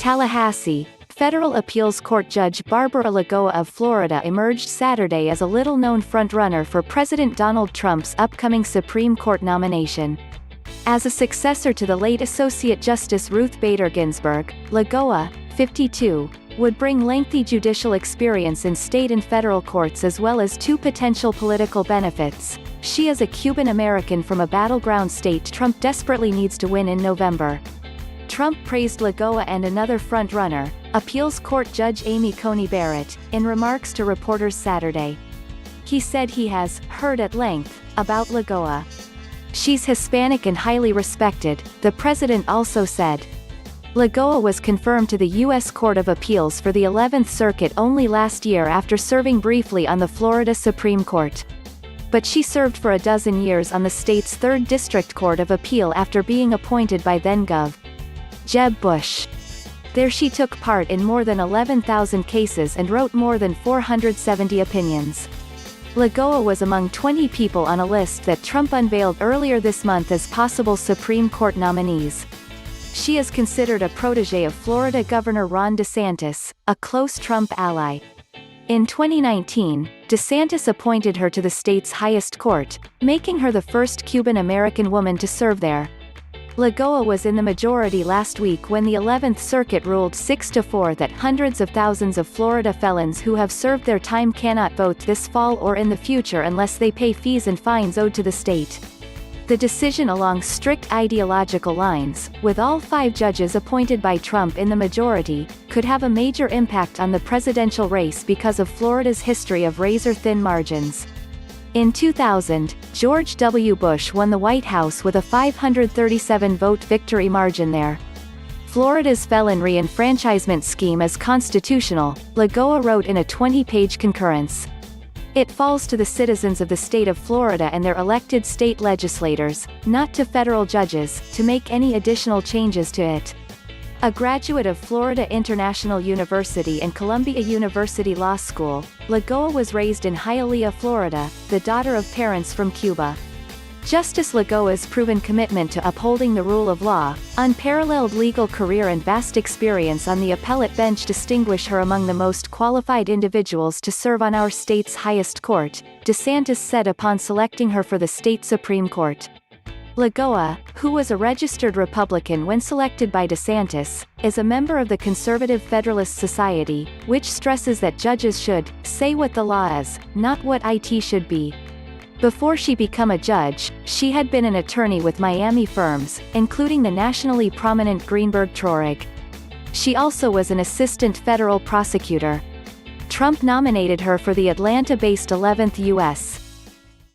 Tallahassee, federal appeals court judge Barbara Lagoa of Florida emerged Saturday as a little-known frontrunner for President Donald Trump's upcoming Supreme Court nomination. As a successor to the late Associate Justice Ruth Bader Ginsburg, Lagoa, 52, would bring lengthy judicial experience in state and federal courts as well as two potential political benefits. She is a Cuban American from a battleground state Trump desperately needs to win in November. Trump praised Lagoa and another front-runner, appeals court judge Amy Coney Barrett, in remarks to reporters Saturday. He said he has heard at length about Lagoa. She's Hispanic and highly respected, the president also said. Lagoa was confirmed to the U.S. Court of Appeals for the 11th Circuit only last year after serving briefly on the Florida Supreme Court. But she served for a dozen years on the state's 3rd District Court of Appeal after being appointed by then-Gov. Jeb Bush. There she took part in more than 11,000 cases and wrote more than 470 opinions. Lagoa was among 20 people on a list that Trump unveiled earlier this month as possible Supreme Court nominees. She is considered a protege of Florida Governor Ron DeSantis, a close Trump ally. In 2019, DeSantis appointed her to the state's highest court, making her the first Cuban American woman to serve there. Lagoa was in the majority last week when the 11th Circuit ruled 6-4 that hundreds of thousands of Florida felons who have served their time cannot vote this fall or in the future unless they pay fees and fines owed to the state. The decision along strict ideological lines, with all 5 judges appointed by Trump in the majority, could have a major impact on the presidential race because of Florida's history of razor-thin margins. In 2000, George W. Bush won the White House with a 537-vote victory margin there. Florida's felon re-enfranchisement scheme is constitutional, Lagoa wrote in a 20-page concurrence. It falls to the citizens of the state of Florida and their elected state legislators, not to federal judges, to make any additional changes to it. A graduate of Florida International University and Columbia University Law School, Lagoa was raised in Hialeah, Florida, the daughter of parents from Cuba. Justice Lagoa's proven commitment to upholding the rule of law, unparalleled legal career and vast experience on the appellate bench distinguish her among the most qualified individuals to serve on our state's highest court, DeSantis said upon selecting her for the state Supreme Court. Lagoa, who was a registered Republican when selected by DeSantis, is a member of the Conservative Federalist Society, which stresses that judges should say what the law is, not what it should be. Before she became a judge, she had been an attorney with Miami firms, including the nationally prominent Greenberg Traurig. She also was an assistant federal prosecutor. Trump nominated her for the Atlanta-based 11th U.S.